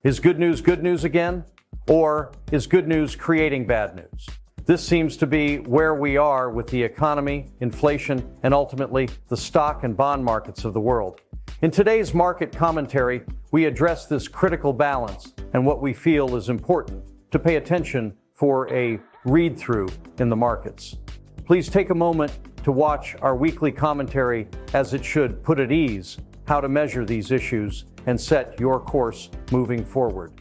Is good news again? Or is good news creating bad news? This seems to be where we are with the economy, inflation, and ultimately the stock and bond markets of the world. In today's market commentary, we address this critical balance and what we feel is important to pay attention for a read-through in the markets. Please take a moment to watch our weekly commentary, as it should put at ease how to measure these issues and set your course moving forward.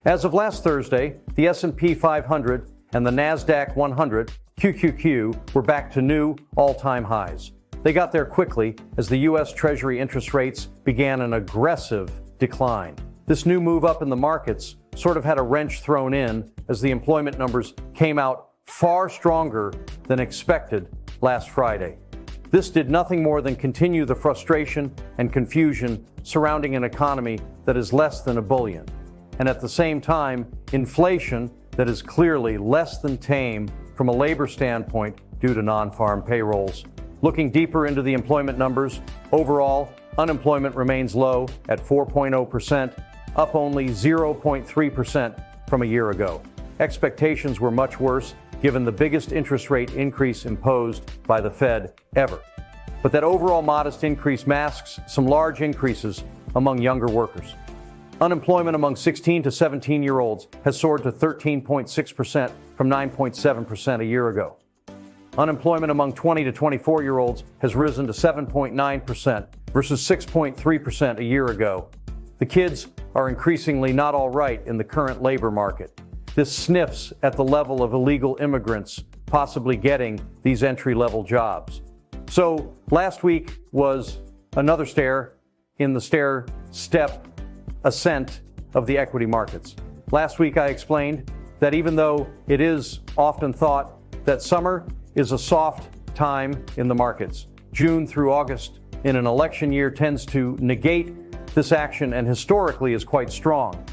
As of last Thursday, the S&P 500 and the NASDAQ 100, QQQ, were back to new all-time highs. They got there quickly as the U.S. Treasury interest rates began an aggressive decline. This new move up in the markets sort of had a wrench thrown in as the employment numbers came out far stronger than expected last Friday. This did nothing more than continue the frustration and confusion surrounding an economy that is less than ebullient, and at the same time, inflation that is clearly less than tame from a labor standpoint due to non-farm payrolls. Looking deeper into the employment numbers, overall, unemployment remains low at 4.0%, up only 0.3% from a year ago. Expectations were much worse, given the biggest interest rate increase imposed by the Fed ever. But that overall modest increase masks some large increases among younger workers. Unemployment among 16 to 17-year-olds has soared to 13.6% from 9.7% a year ago. Unemployment among 20 to 24-year-olds has risen to 7.9% versus 6.3% a year ago. The kids are increasingly not all right in the current labor market. This sniffs at the level of illegal immigrants possibly getting these entry-level jobs. So last week was another stair in the stair-step ascent of the equity markets. Last week I explained that even though it is often thought that summer is a soft time in the markets, June through August in an election year tends to negate this action and historically is quite strong.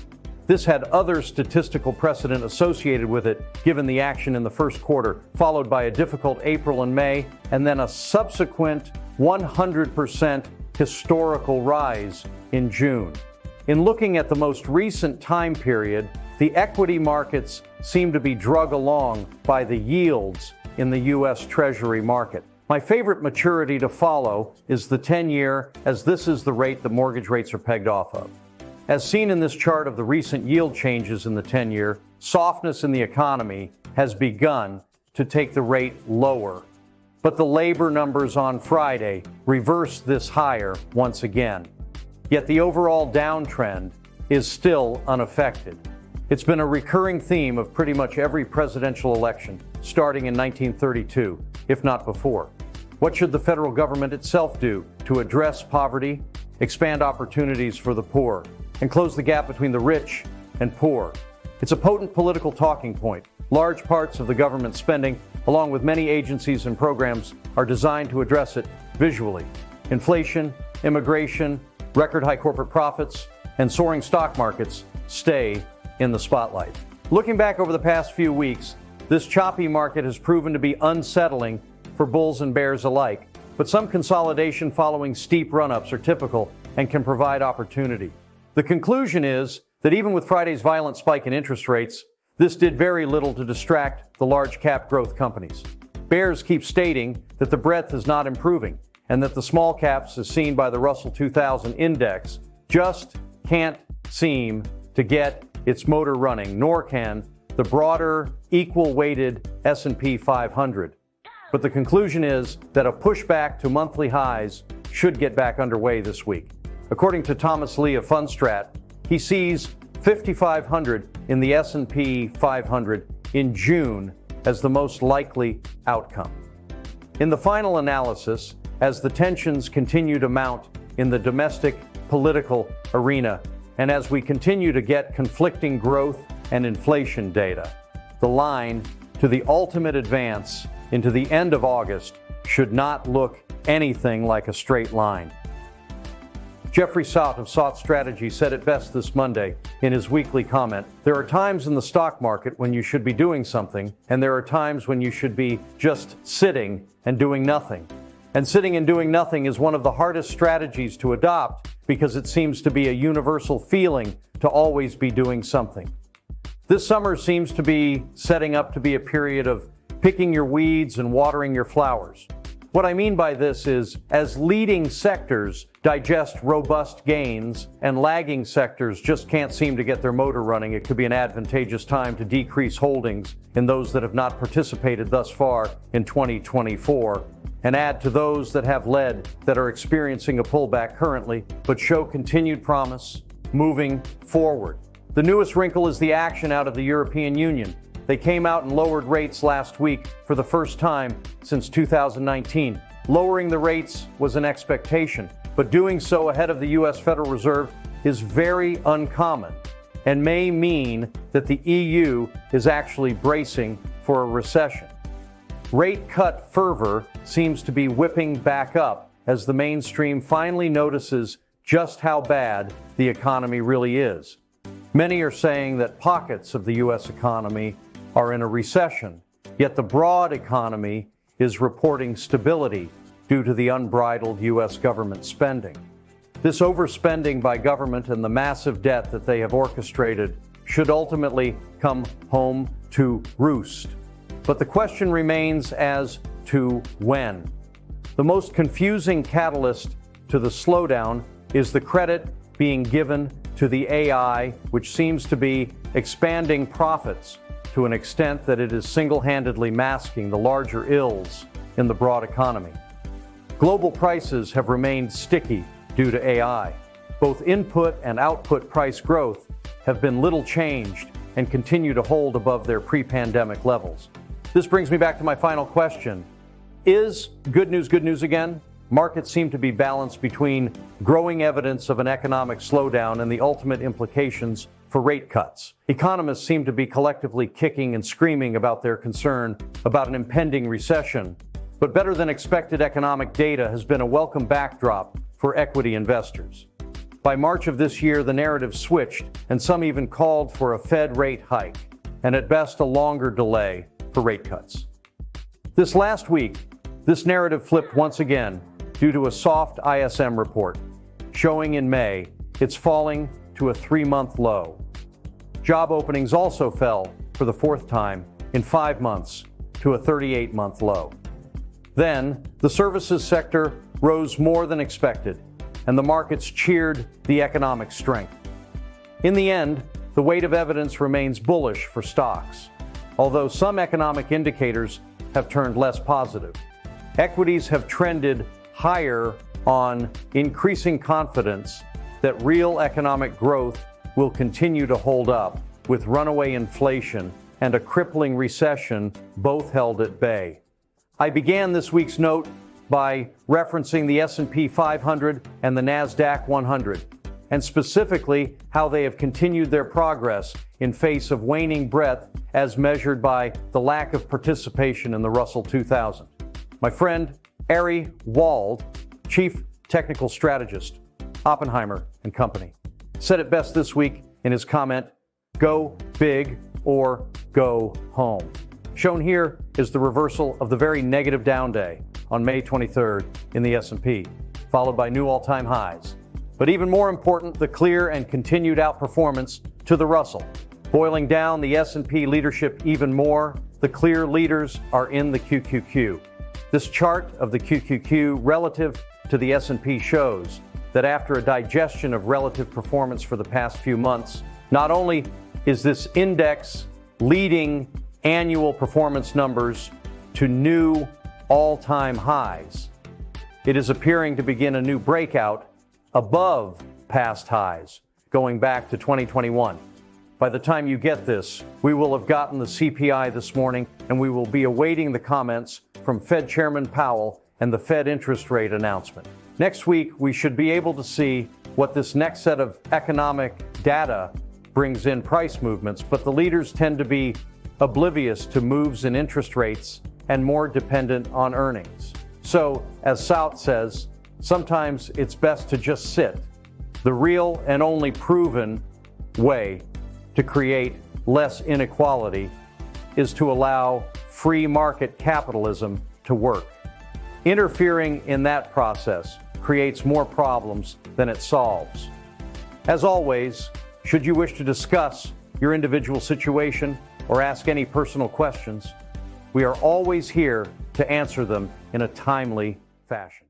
This had other statistical precedent associated with it, given the action in the first quarter, followed by a difficult April and May, and then a subsequent 100% historical rise in June. In looking at the most recent time period, the equity markets seem to be dragged along by the yields in the U.S. Treasury market. My favorite maturity to follow is the 10-year, as this is the rate the mortgage rates are pegged off of. As seen in this chart of the recent yield changes in the 10-year, softness in the economy has begun to take the rate lower. But the labor numbers on Friday reversed this higher once again. Yet the overall downtrend is still unaffected. It's been a recurring theme of pretty much every presidential election, starting in 1932, if not before. What should the federal government itself do to address poverty, expand opportunities for the poor, and close the gap between the rich and poor? It's a potent political talking point. Large parts of the government spending, along with many agencies and programs, are designed to address it visually. Inflation, immigration, record high corporate profits, and soaring stock markets stay in the spotlight. Looking back over the past few weeks, this choppy market has proven to be unsettling for bulls and bears alike, but some consolidation following steep run-ups are typical and can provide opportunity. The conclusion is that even with Friday's violent spike in interest rates, this did very little to distract the large cap growth companies. Bears keep stating that the breadth is not improving and that the small caps, as seen by the Russell 2000 index, just can't seem to get its motor running, nor can the broader, equal-weighted S&P 500. But the conclusion is that a pushback to monthly highs should get back underway this week. According to Thomas Lee of Fundstrat, he sees 5,500 in the S&P 500 in June as the most likely outcome. In the final analysis, as the tensions continue to mount in the domestic political arena, and as we continue to get conflicting growth and inflation data, the line to the ultimate advance into the end of August should not look anything like a straight line. Jeffrey Sott of Sott Strategy said it best this Monday in his weekly comment. There are times in the stock market when you should be doing something, and there are times when you should be just sitting and doing nothing. And sitting and doing nothing is one of the hardest strategies to adopt because it seems to be a universal feeling to always be doing something. This summer seems to be setting up to be a period of picking your weeds and watering your flowers. What I mean by this is, as leading sectors digest robust gains and lagging sectors just can't seem to get their motor running, it could be an advantageous time to decrease holdings in those that have not participated thus far in 2024 and add to those that have led that are experiencing a pullback currently but show continued promise moving forward. The newest wrinkle is the action out of the European Union. They came out and lowered rates last week for the first time since 2019. Lowering the rates was an expectation, but doing so ahead of the U.S. Federal Reserve is very uncommon and may mean that the EU is actually bracing for a recession. Rate cut fervor seems to be whipping back up as the mainstream finally notices just how bad the economy really is. Many are saying that pockets of the U.S. economy are in a recession, yet the broad economy is reporting stability due to the unbridled U.S. government spending. This overspending by government and the massive debt that they have orchestrated should ultimately come home to roost. But the question remains as to when. The most confusing catalyst to the slowdown is the credit being given to the AI, which seems to be expanding profits to an extent that it is single-handedly masking the larger ills in the broad economy. Global prices have remained sticky due to AI. Both input and output price growth have been little changed and continue to hold above their pre-pandemic levels. This brings me back to my final question. Is good news again? Markets seem to be balanced between growing evidence of an economic slowdown and the ultimate implications for rate cuts. Economists seem to be collectively kicking and screaming about their concern about an impending recession, but better than expected economic data has been a welcome backdrop for equity investors. By March of this year, the narrative switched, and some even called for a Fed rate hike, and at best a longer delay for rate cuts. This last week, this narrative flipped once again due to a soft ISM report showing in May it's falling to a 3-month low. Job openings also fell for the fourth time in 5 months to a 38-month low. Then, the services sector rose more than expected, and the markets cheered the economic strength. In the end, the weight of evidence remains bullish for stocks, although some economic indicators have turned less positive. Equities have trended higher on increasing confidence that real economic growth will continue to hold up, with runaway inflation and a crippling recession both held at bay. I began this week's note by referencing the S&P 500 and the NASDAQ 100, and specifically how they have continued their progress in face of waning breadth as measured by the lack of participation in the Russell 2000. My friend Ari Wald, Chief Technical Strategist, Oppenheimer and Company, said it best this week in his comment, "Go big or go home." Shown here is the reversal of the very negative down day on May 23rd in the S&P, followed by new all-time highs. But even more important, the clear and continued outperformance to the Russell. Boiling down the S&P leadership even more, the clear leaders are in the QQQ. This chart of the QQQ relative to the S&P shows that after a digestion of relative performance for the past few months, not only is this index leading annual performance numbers to new all-time highs, it is appearing to begin a new breakout above past highs, going back to 2021. By the time you get this, we will have gotten the CPI this morning, and we will be awaiting the comments from Fed Chairman Powell and the Fed interest rate announcement. Next week, we should be able to see what this next set of economic data brings in price movements, but the leaders tend to be oblivious to moves in interest rates and more dependent on earnings. So, as Stott says, sometimes it's best to just sit The real and only proven way to create less inequality is to allow free market capitalism to work. Interfering in that process creates more problems than it solves. As always, should you wish to discuss your individual situation or ask any personal questions, we are always here to answer them in a timely fashion.